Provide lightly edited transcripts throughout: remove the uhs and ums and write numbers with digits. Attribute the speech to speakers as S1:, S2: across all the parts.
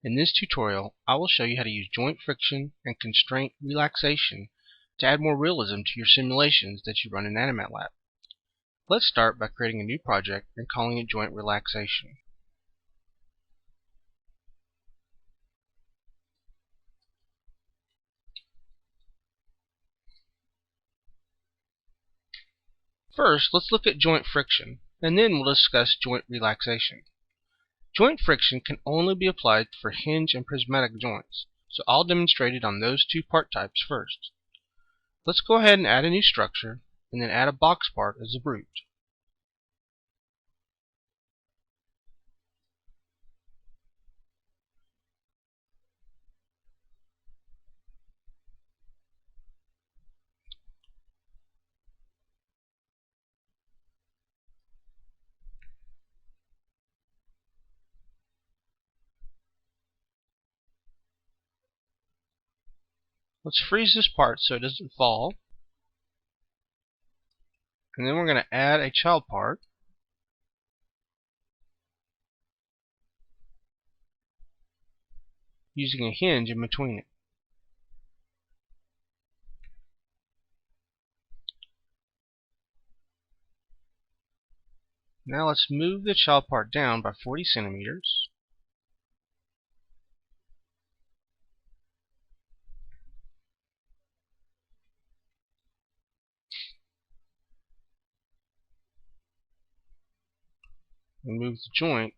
S1: In this tutorial, I will show you how to use joint friction and constraint relaxation to add more realism to your simulations that you run in AnimatLab. Let's start by creating a new project and calling it joint relaxation. First, let's look at joint friction, and then we'll discuss joint relaxation. Joint friction can only be applied for hinge and prismatic joints, so I'll demonstrate it on those two part types first. Let's go ahead and add a new structure, and then add a box part as a root. Let's freeze this part so it doesn't fall. And then we're going to add a child part. Using a hinge in between it. Now let's move the child part down by 40 centimeters. And move the joint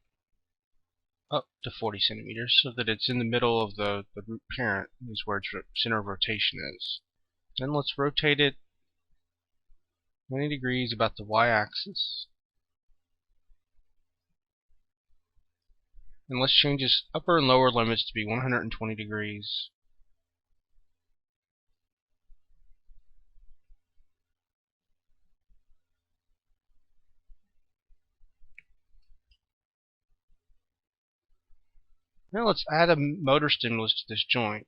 S1: up to 40 centimeters so that it's in the middle of the root parent, is where its center of rotation is. Then let's rotate it 90 degrees about the y-axis. And let's change its upper and lower limits to be 120 degrees. Now let's add a motor stimulus to this joint.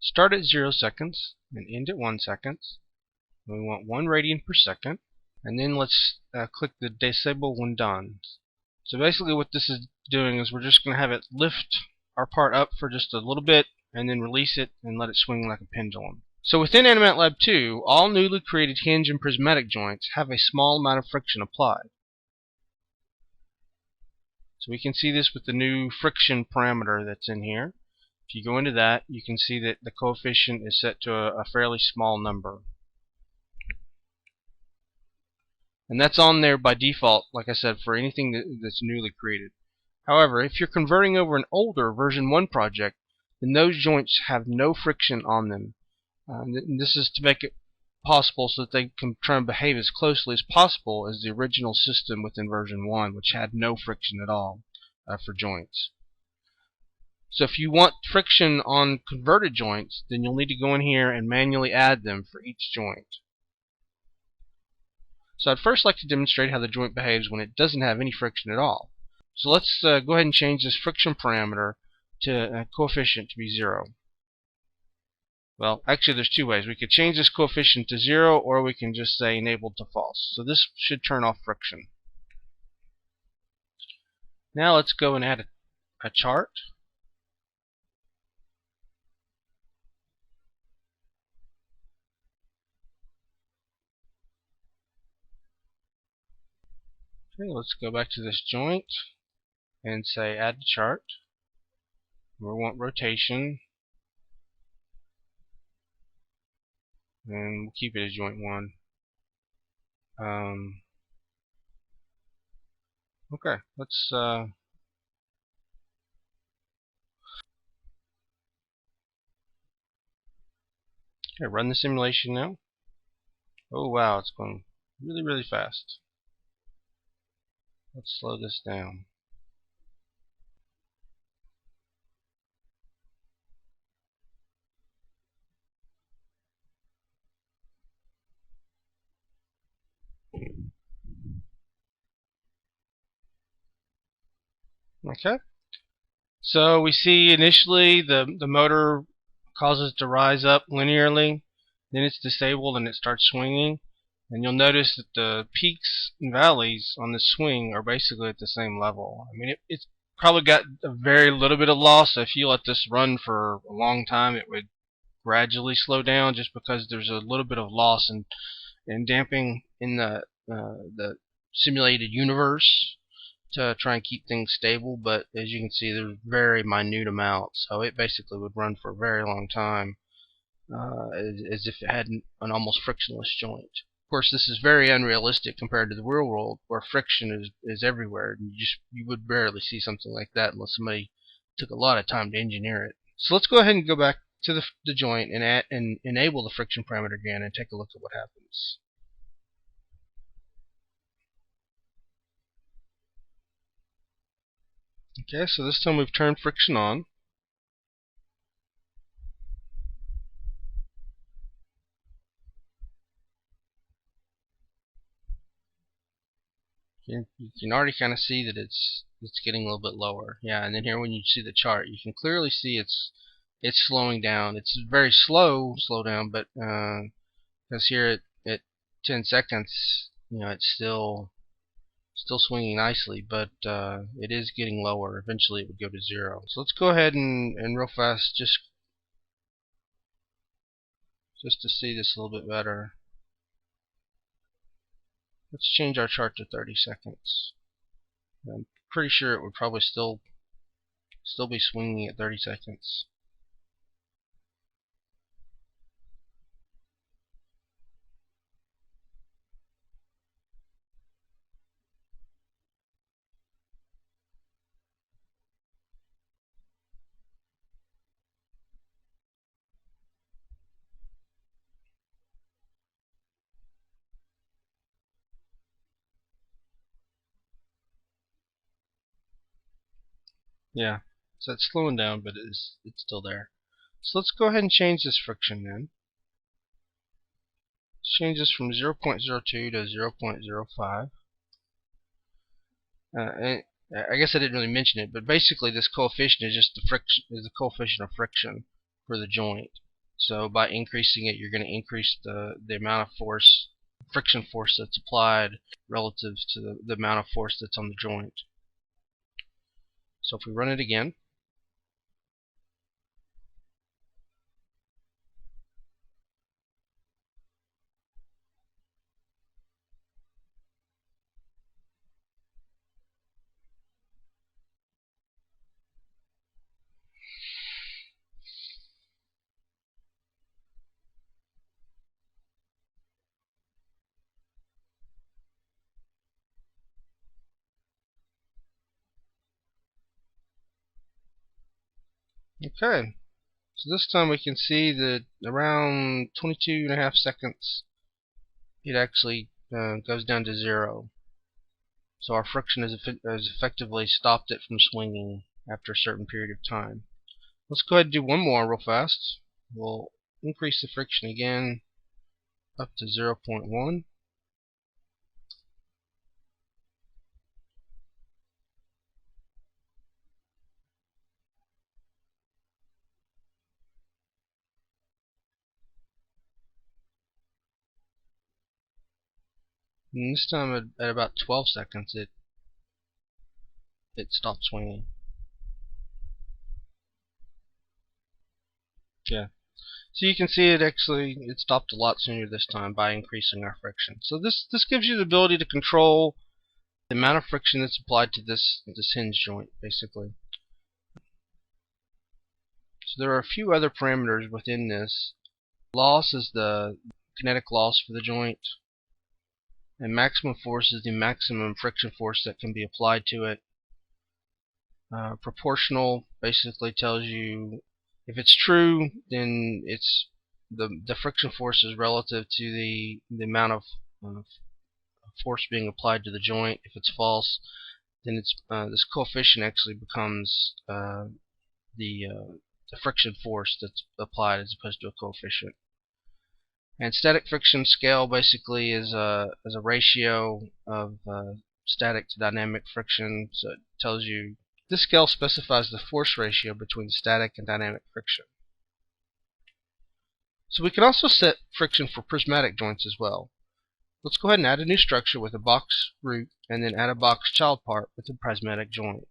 S1: Start at 0 seconds and end at 1 second. We want 1 radian per second. And then let's click the disable when done. So basically what this is doing is we're just going to have it lift our part up for just a little bit and then release it and let it swing like a pendulum. So within AnimatLab 2, all newly created hinge and prismatic joints have a small amount of friction applied. So we can see this with the new friction parameter that's in here. If you go into that, you can see that the coefficient is set to a fairly small number. And that's on there by default, like I said, for anything that's newly created. However, if you're converting over an older version 1 project, then those joints have no friction on them. And this is to make it possible so that they can try and behave as closely as possible as the original system within version 1, which had no friction at all for joints. So if you want friction on converted joints, then you'll need to go in here and manually add them for each joint. So I'd first like to demonstrate how the joint behaves when it doesn't have any friction at all. So let's go ahead and change this friction parameter to coefficient to be 0. Well, actually there's two ways. We could change this coefficient to 0, or we can just say enabled to false. So this should turn off friction. Now let's go and add a chart. Okay, let's go back to this joint and say add to chart. We want rotation, and we'll keep it as joint 1. Okay, let's okay, run the simulation now. Oh wow, it's going really fast. Let's slow this down. Okay, so we see initially the motor causes it to rise up linearly, then it's disabled and it starts swinging, And you'll notice that the peaks and valleys on this swing are basically at the same level. I mean, it's probably got a very little bit of loss. So if you let this run for a long time, it would gradually slow down just because there's a little bit of loss and damping in the simulated universe to try and keep things stable. But as you can see, there's very minute amounts, so it basically would run for a very long time, as if it had an almost frictionless joint. Of course, this is very unrealistic compared to the real world, where friction is everywhere. You would barely see something like that unless somebody took a lot of time to engineer it. So let's go ahead and go back to the joint and enable the friction parameter again and take a look at what happens. Okay, so this time we've turned friction on. You can already kind of see that it's getting a little bit lower. Yeah, and then here when you see the chart, you can clearly see it's slowing down. It's very slow down, but because here at 10 seconds, it's still swinging nicely, but it is getting lower. Eventually it would go to 0. So let's go ahead and real fast just to see this a little bit better. Let's change our chart to 30 seconds. I'm pretty sure it would probably still be swinging at 30 seconds. Yeah, so it's slowing down, but it's still there. So let's go ahead and change this friction then. Let's change this from 0.02 to 0.05. And I guess I didn't really mention it, but basically this coefficient is just the coefficient of friction for the joint. So by increasing it, you're going to increase the amount of force, friction force that's applied relative to the amount of force that's on the joint. So if we run it again, okay. So this time we can see that around 22.5 seconds, it actually goes down to 0. So our friction has effectively stopped it from swinging after a certain period of time. Let's go ahead and do one more real fast. We'll increase the friction again up to 0.1. And this time at about 12 seconds it stopped swinging. Yeah. So you can see it stopped a lot sooner this time by increasing our friction. So this gives you the ability to control the amount of friction that's applied to this hinge joint, basically. So there are a few other parameters within this. Loss is the kinetic loss for the joint, and maximum force is the maximum friction force that can be applied to it. Proportional basically tells you, if it's true, then it's the friction force is relative to the amount of force being applied to the joint. If it's false, then it's this coefficient actually becomes the friction force that's applied as opposed to a coefficient. And static friction scale basically is a ratio of static to dynamic friction. So it tells you, this scale specifies the force ratio between static and dynamic friction. So we can also set friction for prismatic joints as well. Let's go ahead and add a new structure with a box root, and then add a box child part with a prismatic joint.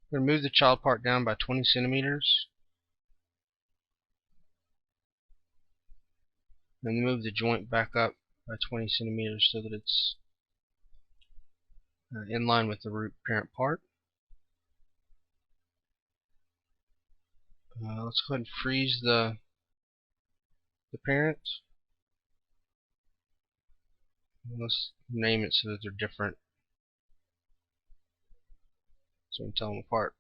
S1: We're going to move the child part down by 20 centimeters, and then move the joint back up by 20 centimeters so that it's in line with the root parent part. Let's go ahead and freeze the parent. Let's name it so that they're different, so we can tell them apart.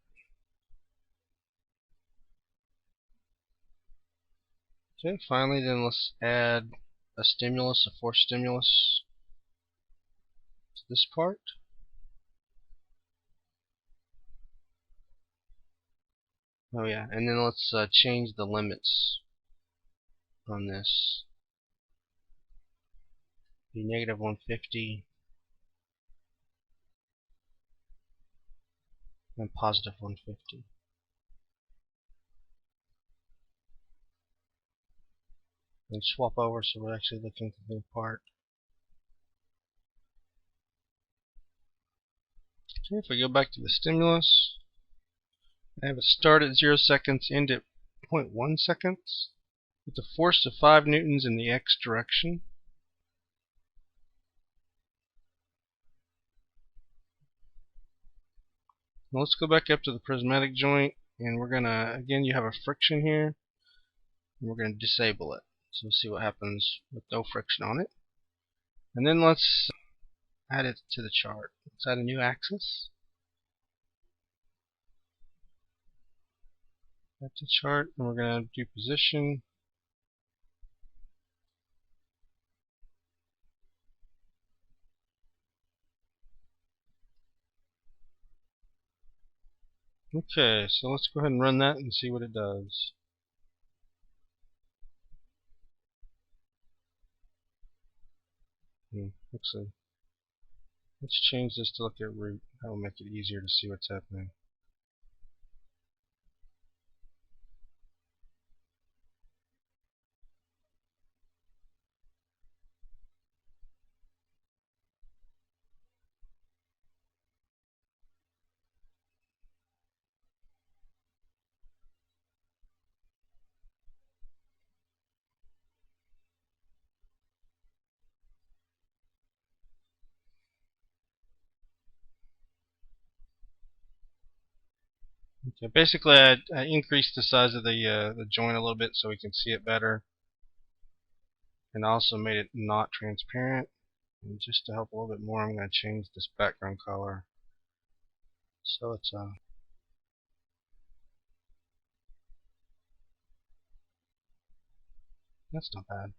S1: Okay, finally then let's add a stimulus, a force stimulus to this part. Oh yeah, and then let's change the limits on this. Be negative 150 and positive 150. And swap over so we're actually looking at the new part. Okay, if we go back to the stimulus, I have it start at 0 seconds, end at 0.1 seconds, with a force of 5 newtons in the x direction. Now let's go back up to the prismatic joint, and we're gonna, again, you have a friction here, and we're gonna disable it. So we'll see what happens with no friction on it. And then let's add it to the chart. Let's add a new axis. Add to chart, and we're gonna do position. Okay, so let's go ahead and run that and see what it does. Actually, let's change this to look at root. That will make it easier to see what's happening. Okay, basically I increased the size of the joint a little bit so we can see it better, and also made it not transparent. And just to help a little bit more, I'm going to change this background color so it's that's not bad.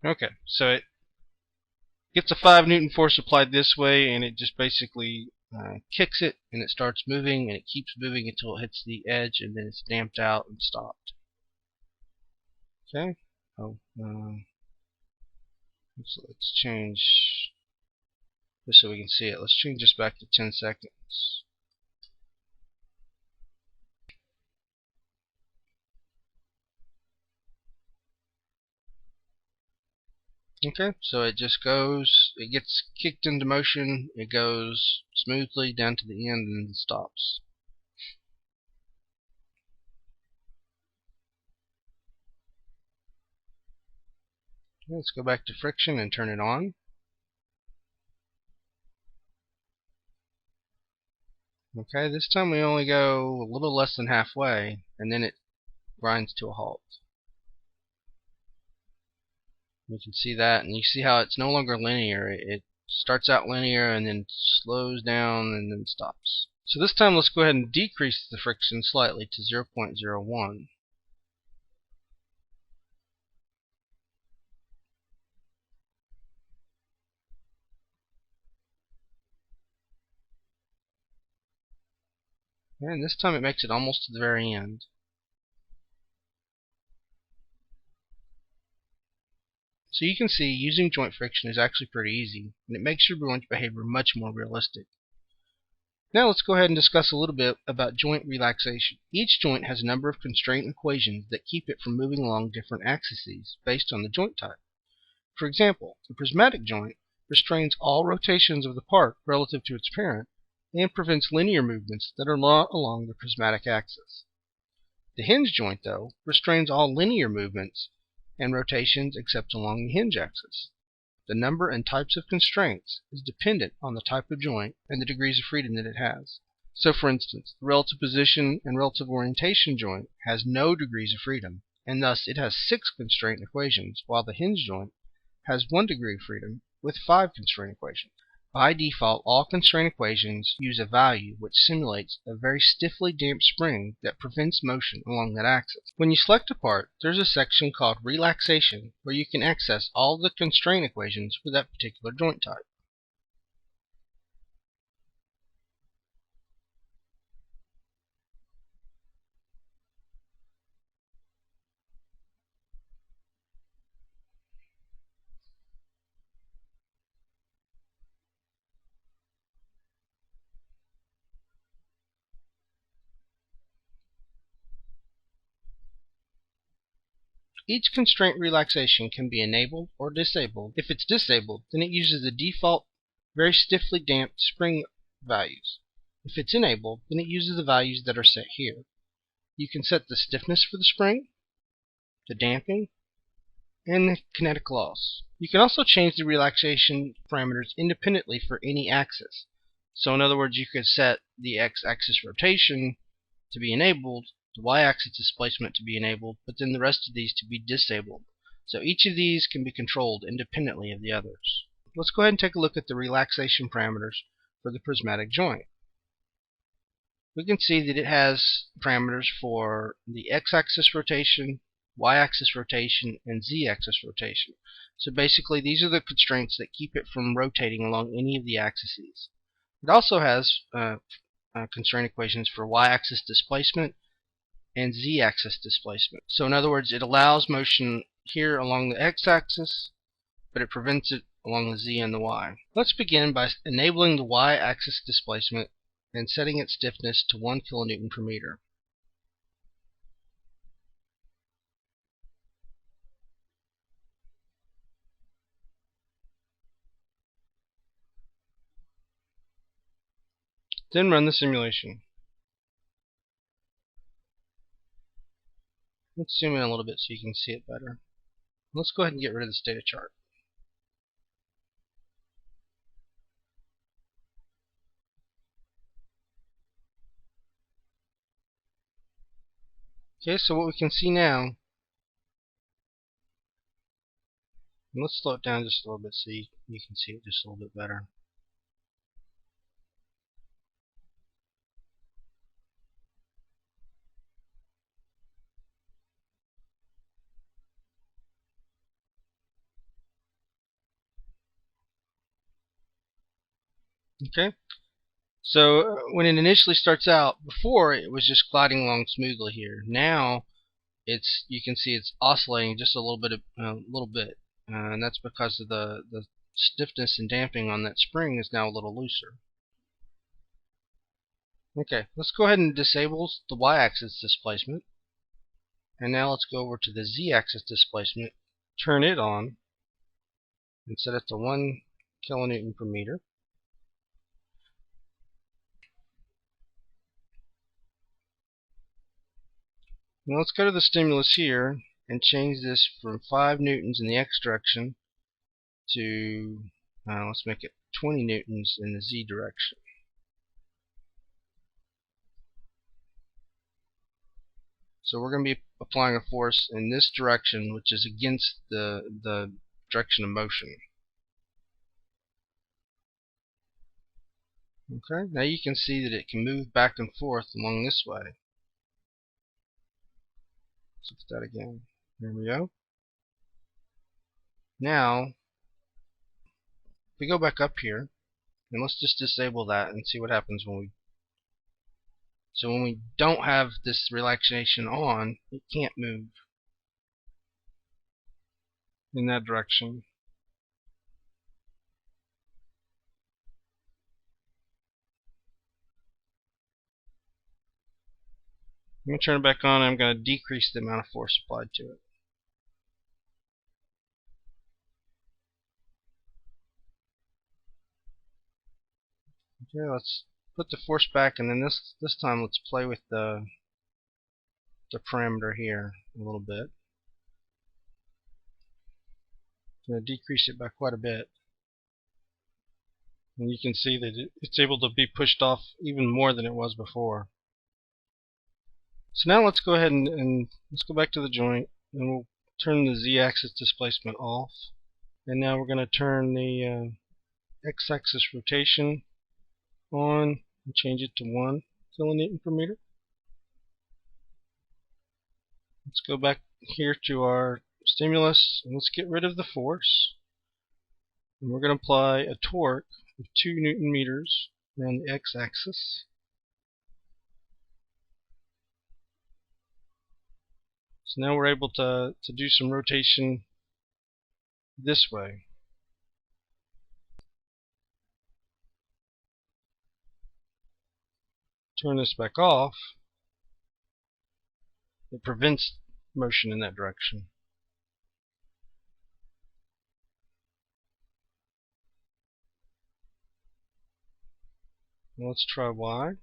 S1: Okay, so it gets a 5 Newton force applied this way, and it just basically kicks it, and it starts moving, and it keeps moving until it hits the edge, and then it's damped out and stopped. Okay. Oh, let's change just so we can see it. Let's change this back to 10 seconds. Okay, so it just goes, it gets kicked into motion, it goes smoothly down to the end and stops. Okay, let's go back to friction and turn it on. Okay, this time we only go a little less than halfway, and then it grinds to a halt. You can see that, and you see how it's no longer linear. It starts out linear and then slows down and then stops. So this time let's go ahead and decrease the friction slightly to 0.01. And this time it makes it almost to the very end. So you can see using joint friction is actually pretty easy, and it makes your joint behavior much more realistic. Now let's go ahead and discuss a little bit about joint relaxation. Each joint has a number of constraint equations that keep it from moving along different axes based on the joint type. For example, the prismatic joint restrains all rotations of the part relative to its parent and prevents linear movements that are not along the prismatic axis. The hinge joint, though, restrains all linear movements and rotations except along the hinge axis. The number and types of constraints is dependent on the type of joint and the degrees of freedom that it has. So for instance, the relative position and relative orientation joint has no degrees of freedom, and thus it has 6 constraint equations, while the hinge joint has 1 degree of freedom with 5 constraint equations. By default, all constraint equations use a value which simulates a very stiffly damped spring that prevents motion along that axis. When you select a part, there's a section called Relaxation where you can access all the constraint equations for that particular joint type. Each constraint relaxation can be enabled or disabled. If it's disabled, then it uses the default very stiffly damped spring values. If it's enabled, then it uses the values that are set here. You can set the stiffness for the spring, the damping, and the kinetic loss. You can also change the relaxation parameters independently for any axis. So in other words, you could set the x-axis rotation to be enabled, the y-axis displacement to be enabled, but then the rest of these to be disabled. So each of these can be controlled independently of the others. Let's go ahead and take a look at the relaxation parameters for the prismatic joint. We can see that it has parameters for the x-axis rotation, y-axis rotation, and z-axis rotation. So basically these are the constraints that keep it from rotating along any of the axes. It also has constraint equations for y-axis displacement and z-axis displacement. So in other words, it allows motion here along the x-axis, but it prevents it along the z and the y. Let's begin by enabling the y-axis displacement and setting its stiffness to 1 kilonewton per meter. Then run the simulation. Let's zoom in a little bit so you can see it better. Let's go ahead and get rid of this data chart. Okay, so what we can see now, let's slow it down just a little bit so you can see it just a little bit better. Okay, so when it initially starts out, before it was just gliding along smoothly here. Now you can see it's oscillating just a little bit, and that's because of the stiffness and damping on that spring is now a little looser. Okay, let's go ahead and disable the y-axis displacement, and now let's go over to the z-axis displacement, turn it on, and set it to 1 kilonewton per meter. Now let's go to the stimulus here and change this from 5 newtons in the x direction to, let's make it 20 newtons in the z direction. So we're going to be applying a force in this direction, which is against the direction of motion. Okay, now you can see that it can move back and forth along this way. Let's look at that again. There we go. Now, if we go back up here, and let's just disable that and see what happens when we... So when we don't have this relaxation on, it can't move in that direction. I'm going to turn it back on, and I'm going to decrease the amount of force applied to it. Okay, let's put the force back, and then this time let's play with the parameter here a little bit. I'm going to decrease it by quite a bit. And you can see that it's able to be pushed off even more than it was before. So now let's go ahead and let's go back to the joint, and we'll turn the z-axis displacement off. And now we're going to turn the x-axis rotation on and change it to 1 kilonewton per meter. Let's go back here to our stimulus, and let's get rid of the force. And we're going to apply a torque of 2 newton meters around the x-axis. So now we're able to do some rotation this way. Turn this back off. It prevents motion in that direction. Let's try Y.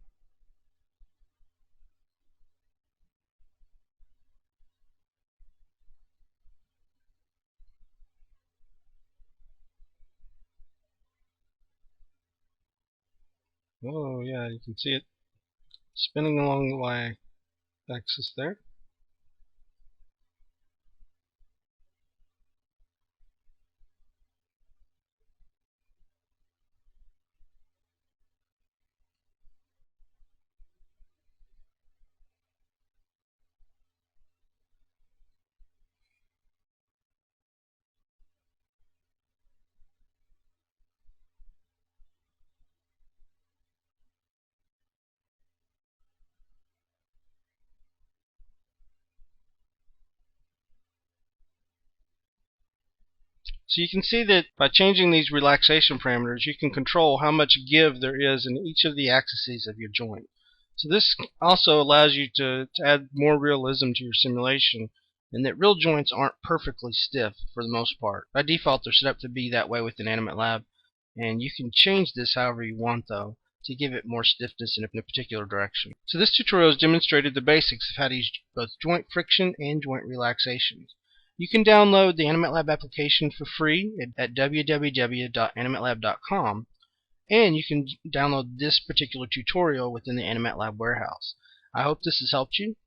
S1: Oh yeah, you can see it spinning along the Y-axis there. So you can see that by changing these relaxation parameters, you can control how much give there is in each of the axes of your joint. So this also allows you to add more realism to your simulation, and that real joints aren't perfectly stiff for the most part. By default, they're set up to be that way within AnimatLab, and you can change this however you want, though, to give it more stiffness in a particular direction. So this tutorial has demonstrated the basics of how to use both joint friction and joint relaxation. You can download the AnimatLab application for free at www.animatlab.com, and you can download this particular tutorial within the AnimatLab warehouse. I hope this has helped you.